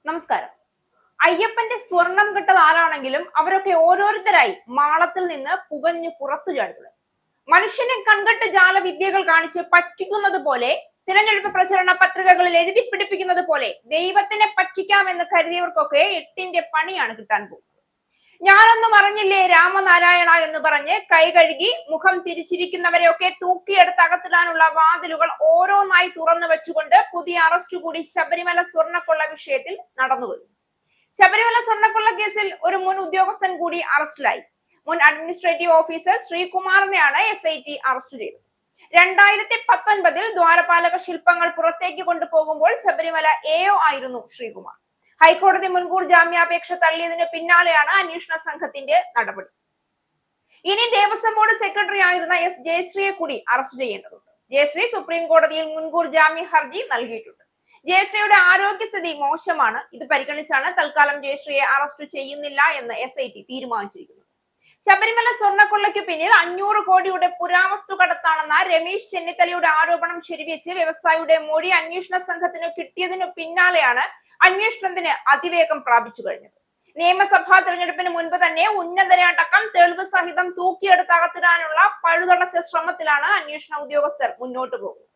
നമസ്കാരം. അയ്യപ്പന്റെ സ്വർണം കിട്ടത് ആരാണെങ്കിലും അവരൊക്കെ ഓരോരുത്തരായി മാളത്തിൽ നിന്ന് പുകഞ്ഞു പുറത്തു ചാടുന്നത്. മനുഷ്യനെ കൺകെട്ട് ജാലവിദ്യകൾ കാണിച്ച് പറ്റിക്കുന്നത് പോലെ, തിരഞ്ഞെടുപ്പ് പ്രചരണ പത്രികകളിൽ എഴുതി പിടിപ്പിക്കുന്നത് പോലെ ദൈവത്തിനെ പറ്റിക്കാമെന്ന് കരുതിയവർക്കൊക്കെ എട്ടിന്റെ പണിയാണ് കിട്ടാൻ പോകുന്നത്. ഞാനൊന്നും അറിഞ്ഞില്ലേ രാമനാരായണ എന്ന് പറഞ്ഞ് കൈ കഴുകി മുഖം തിരിച്ചിരിക്കുന്നവരെയൊക്കെ തൂക്കിയെടുത്ത് അകത്തിടാനുള്ള വാതിലുകൾ ഓരോന്നായി തുറന്നു വെച്ചുകൊണ്ട് പുതിയ അറസ്റ്റ് കൂടി ശബരിമല സ്വർണ്ണക്കൊള്ള വിഷയത്തിൽ നടന്നുവരുന്നു. ശബരിമല സ്വർണ്ണക്കൊള്ള കേസിൽ ഒരു മുൻ ഉദ്യോഗസ്ഥൻ കൂടി അറസ്റ്റിലായി. മുൻ അഡ്മിനിസ്ട്രേറ്റീവ് ഓഫീസർ ശ്രീകുമാറിനെയാണ് SIT അറസ്റ്റ് ചെയ്തത്. 2019 ദ്വാരപാലക ശില്പങ്ങൾ പുറത്തേക്ക് കൊണ്ടുപോകുമ്പോൾ ശബരിമല AO ആയിരുന്നു ശ്രീകുമാർ. ഹൈക്കോടതി മുൻകൂർ ജാമ്യാപേക്ഷ തള്ളിയതിന് പിന്നാലെയാണ് അന്വേഷണ സംഘത്തിന്റെ നടപടി. ഇനി ദേവസ്വം ബോർഡ് സെക്രട്ടറി ആയിരുന്ന S ജയശ്രീയെ കൂടി അറസ്റ്റ് ചെയ്യേണ്ടതുണ്ട്. ജയശ്രീ സുപ്രീം കോടതിയിൽ മുൻകൂർ ജാമ്യ ഹർജി നൽകിയിട്ടുണ്ട്. ജയശ്രീയുടെ ആരോഗ്യസ്ഥിതി മോശമാണ്. ഇത് പരിഗണിച്ചാണ് തൽക്കാലം ജയശ്രീയെ അറസ്റ്റ് ചെയ്യുന്നില്ല എന്ന് SIT തീരുമാനിച്ചിരിക്കുന്നത്. ശബരിമല സ്വർണ്ണക്കൊള്ളയ്ക്ക് പിന്നിൽ 500 കോടിയുടെ പുരാവസ്തു കടത്താണെന്ന രമേശ് ചെന്നിത്തലയുടെ ആരോപണം ശരിവെച്ച് വ്യവസായിയുടെ മൊഴി അന്വേഷണ സംഘത്തിന് കിട്ടിയതിനു പിന്നാലെയാണ് അന്വേഷണത്തിന് അതിവേഗം പ്രാപിച്ചു കഴിഞ്ഞത്. നിയമസഭാ തെരഞ്ഞെടുപ്പിന് മുൻപ് തന്നെ ഉന്നതരെ അടക്കം തെളിവ് സഹിതം തൂക്കിയെടുത്ത് അകത്തിടാനുള്ള പഴുതടച്ച ശ്രമത്തിലാണ് അന്വേഷണ ഉദ്യോഗസ്ഥർ മുന്നോട്ട് പോകുന്നത്.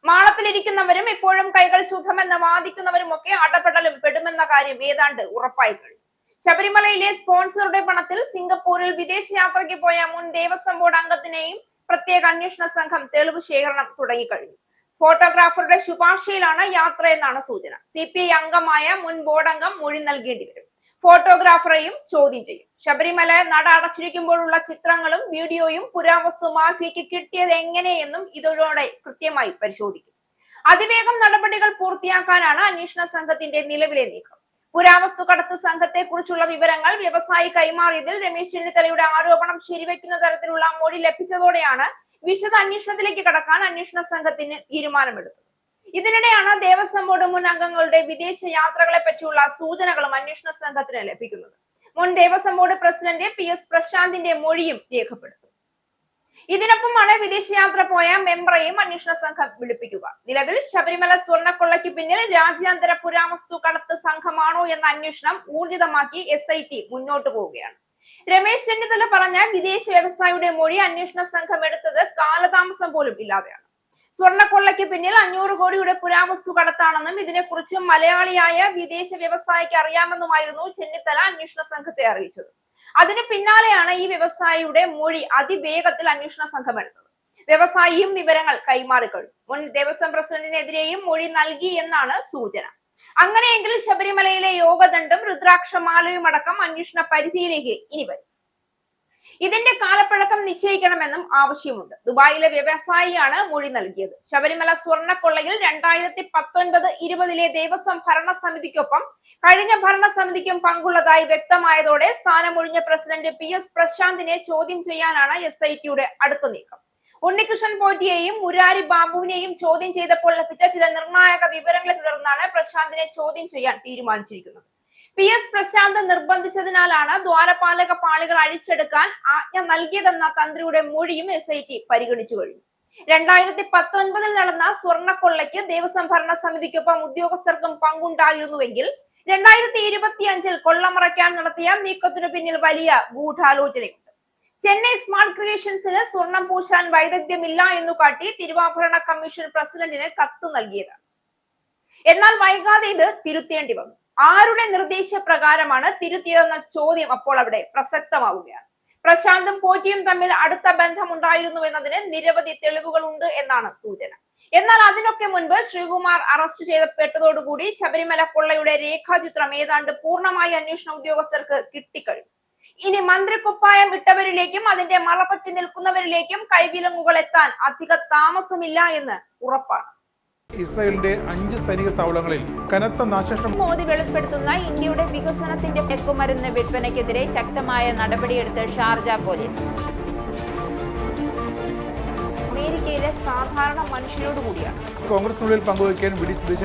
മാളത്തിലിരിക്കുന്നവരും ഇപ്പോഴും കൈകൾ ശുദ്ധമെന്ന് വാദിക്കുന്നവരും ഒക്കെ അടപെടലും പെടുമെന്ന കാര്യം ഏതാണ്ട് ഉറപ്പായി കഴിഞ്ഞു. ശബരിമലയിലെ സ്പോൺസറുടെ പണത്തിൽ സിംഗപ്പൂരിൽ വിദേശയാത്രയ്ക്ക് പോയ മുൻ ദേവസ്വം ബോർഡ് അംഗത്തിനെയും പ്രത്യേക അന്വേഷണ സംഘം തെളിവ് ശേഖരണം തുടങ്ങിക്കഴിഞ്ഞു. ഫോട്ടോഗ്രാഫറുടെ ശുപാർശയിലാണ് യാത്ര എന്നാണ് സൂചന. CPI അംഗമായ മുൻ ബോർഡ് അംഗം മൊഴി നൽകേണ്ടി വരും. ഫോട്ടോഗ്രാഫറെയും ചോദ്യം ചെയ്യും. ശബരിമല നട അടച്ചിരിക്കുമ്പോഴുള്ള ചിത്രങ്ങളും വീഡിയോയും പുരാവസ്തു മാഫിയയ്ക്ക് കിട്ടിയത് എങ്ങനെയെന്നും ഇതോടെ കൃത്യമായി പരിശോധിക്കും. അതിവേഗം നടപടികൾ പൂർത്തിയാക്കാനാണ് അന്വേഷണ സംഘത്തിന്റെ നിലവിലെ നീക്കം. പുരാവസ്തു കടത്ത് സംഘത്തെ കുറിച്ചുള്ള വിവരങ്ങൾ വ്യവസായി കൈമാറിയതിൽ രമേശ് ചെന്നിത്തലയുടെ ആരോപണം ശരിവെക്കുന്ന തരത്തിലുള്ള മൊഴി ലഭിച്ചതോടെയാണ് വിശദ അന്വേഷണത്തിലേക്ക് കടക്കാൻ അന്വേഷണ സംഘത്തിന് തീരുമാനമെടുത്തത്. ഇതിനിടെയാണ് ദേവസ്വം ബോർഡ് മുൻ അംഗങ്ങളുടെ വിദേശ യാത്രകളെ പറ്റിയുള്ള സൂചനകളും അന്വേഷണ സംഘത്തിന് ലഭിക്കുന്നത്. മുൻ ദേവസ്വം ബോർഡ് പ്രസിഡന്റ് PS പ്രശാന്തിന്റെ മൊഴിയും രേഖപ്പെടുത്തും. ഇതിനൊപ്പമാണ് വിദേശയാത്ര പോയ മെമ്പറേയും അന്വേഷണ സംഘം വിളിപ്പിക്കുക. നിലവിൽ ശബരിമല സ്വർണ്ണക്കൊള്ളയ്ക്ക് പിന്നിൽ രാജ്യാന്തര പുരാവസ്തു കടത്ത് സംഘമാണോ എന്ന അന്വേഷണം ഊർജിതമാക്കി SIT മുന്നോട്ട് പോവുകയാണ്. രമേശ് ചെന്നിത്തല പറഞ്ഞ വിദേശ വ്യവസായിയുടെ മൊഴി അന്വേഷണ സംഘം എടുത്തത് കാലതാമസം പോലും ഇല്ലാതെയാണ്. സ്വർണ്ണക്കൊള്ളയ്ക്ക് പിന്നിൽ 500 കോടിയുടെ പുരാവസ്തു കടത്താണെന്നും ഇതിനെക്കുറിച്ച് മലയാളിയായ വിദേശ വ്യവസായിക്ക് അറിയാമെന്നുമായിരുന്നു ചെന്നിത്തല അന്വേഷണ സംഘത്തെ അറിയിച്ചത്. അതിന് പിന്നാലെയാണ് ഈ വ്യവസായിയുടെ മൊഴി അതിവേഗത്തിൽ അന്വേഷണ സംഘം എടുത്തത്. വ്യവസായിയും വിവരങ്ങൾ കൈമാറിക്കഴിഞ്ഞു. മുൻ ദേവസ്വം പ്രസിഡന്റിനെതിരെയും മൊഴി നൽകി എന്നാണ് സൂചന. അങ്ങനെയെങ്കിൽ ശബരിമലയിലെ യോഗദണ്ഡും രുദ്രാക്ഷമാലയും അടക്കം അന്വേഷണ പരിധിയിലേക്ക് ഇനി വരും. ഇതിന്റെ കാലപ്പഴക്കം നിശ്ചയിക്കണമെന്നും ആവശ്യമുണ്ട്. ദുബായിലെ വ്യവസായിയാണ് മൊഴി നൽകിയത്. ശബരിമല സ്വർണ്ണക്കൊള്ളയിൽ 2019-20 ദേവസ്വം ഭരണസമിതിക്കൊപ്പം കഴിഞ്ഞ ഭരണസമിതിക്കും പങ്കുള്ളതായി വ്യക്തമായതോടെ സ്ഥാനമൊഴിഞ്ഞ പ്രസിഡന്റ് PS പ്രശാന്തിനെ ചോദ്യം ചെയ്യാനാണ് SITയുടെ അടുത്ത നീക്കം. ഉണ്ണികൃഷ്ണൻ പോറ്റിയെയും മുരാരി ബാബുവിനെയും ചോദ്യം ചെയ്തപ്പോൾ ലഭിച്ച ചില നിർണായക വിവരങ്ങളെ തുടർന്നാണ് പ്രശാന്തിനെ ചോദ്യം ചെയ്യാൻ തീരുമാനിച്ചിരിക്കുന്നത്. PS പ്രശാന്ത് നിർബന്ധിച്ചതിനാലാണ് ദ്വാരപാലക പാളികൾ അഴിച്ചെടുക്കാൻ ആജ്ഞ നൽകിയതെന്ന തന്ത്രിയുടെ മൊഴിയും SIT പരിഗണിച്ചു കഴിഞ്ഞു. 2019 നടന്ന സ്വർണ്ണക്കൊള്ളയ്ക്ക് ദേവസ്വം ഭരണസമിതിക്കൊപ്പം ഉദ്യോഗസ്ഥർക്കും പങ്കുണ്ടായിരുന്നുവെങ്കിൽ 2025 കൊള്ളമറയ്ക്കാൻ നടത്തിയ നീക്കത്തിനു പിന്നിൽ വലിയ ഗൂഢാലോചനയുണ്ട്. ചെന്നൈ സ്മാർട്ട് ക്രിയേഷൻസിന് സ്വർണം പൂശാൻ വൈദഗ്ധ്യമില്ല എന്നു കാട്ടി തിരുവാഭരണ കമ്മീഷൻ പ്രസിഡന്റിന് കത്ത് നൽകിയതാണ്. എന്നാൽ വൈകാതെ ഇത് തിരുത്തേണ്ടി വന്നു. ആരുടെ നിർദ്ദേശപ്രകാരമാണ് തിരുത്തിയതെന്ന ചോദ്യം അപ്പോൾ അവിടെ പ്രസക്തമാവുകയാണ്. പ്രശാന്തും പോറ്റിയും തമ്മിൽ അടുത്ത ബന്ധമുണ്ടായിരുന്നു എന്നതിന് നിരവധി തെളിവുകളുണ്ട് എന്നാണ് സൂചന. എന്നാൽ അതിനൊക്കെ മുൻപ് ശ്രീകുമാർ അറസ്റ്റ് ചെയ്യപ്പെട്ടതോടുകൂടി ശബരിമല കൊള്ളയുടെ രേഖാചിത്രം ഏതാണ്ട് പൂർണ്ണമായി അന്വേഷണ ഉദ്യോഗസ്ഥർക്ക് കിട്ടിക്കഴിഞ്ഞു. ഇനി മന്ത്രിക്കുപ്പായം ഇട്ടവരിലേക്കും അതിന്റെ മറപറ്റി നിൽക്കുന്നവരിലേക്കും കൈവിലങ്ങുകൾ എത്താൻ അധിക താമസമില്ല എന്ന് ഉറപ്പാണ്. ഇസ്രായേലിന്റെ 5 സൈനിക താവളങ്ങളിൽ കനത്ത നാശനഷ്ടം. മോദി വെളിപ്പെടുത്തുന്ന ഇന്ത്യയുടെ വികസനത്തിന്റെ മയക്കുമരുന്ന് വിൽപ്പനയ്ക്കെതിരെ ശക്തമായ നടപടിയെടുത്ത് ഷാർജ പോലീസ്. അമേരിക്കയിലെ സാധാരണ മനുഷ്യരോട് കൂടിയാണ് കോൺഗ്രസിനുള്ളിൽ പങ്കുവയ്ക്കാൻ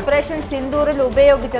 ഓപ്പറേഷൻ സിന്ദൂറിൽ ഉപയോഗിച്ച